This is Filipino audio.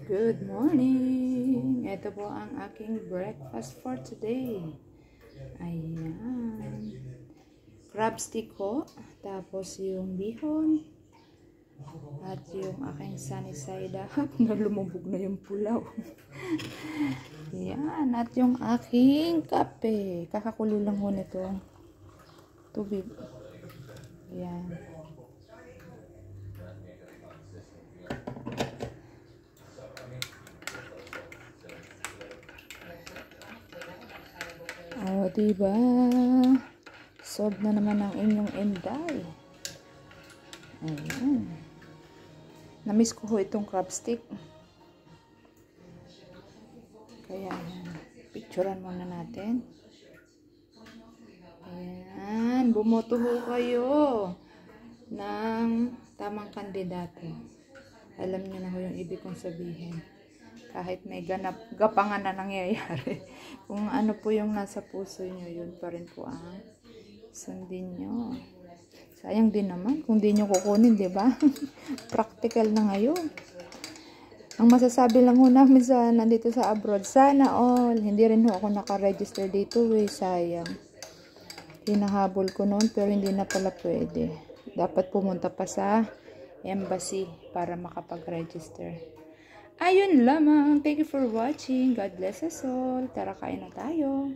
Good morning! Ito po ang aking breakfast for today. Ayan. Crab stick ko. Tapos yung bihon. At yung aking sunny side up na lumubog na yung pulaw. Ayan. At yung aking kape. Kakakulo lang ho nito. Tubig. Ayan. O, diba? Solve na naman ang inyong Inday. Ayan. Namiss ko ho itong crab stick. Kaya, picturean muna natin. Ayan. Bumoto ho kayo ng tamang kandidato. Alam niyo na ho yung ibig kong sabihin. Kahit may gapangan na nangyayari. Kung ano po yung nasa puso nyo, yun pa rin po ang sundin nyo. Sayang din naman kung di nyo kukunin, di ba? Practical na ngayon. Ang masasabi lang ho namin sa nandito sa abroad, sana all. Hindi rin ho ako naka-register dito, sayang. Hinahabol ko noon pero hindi na pala pwede. Dapat pumunta pa sa embassy para makapag-register. Ayun lamang. Thank you for watching. God bless us all. Tara, kain na tayo.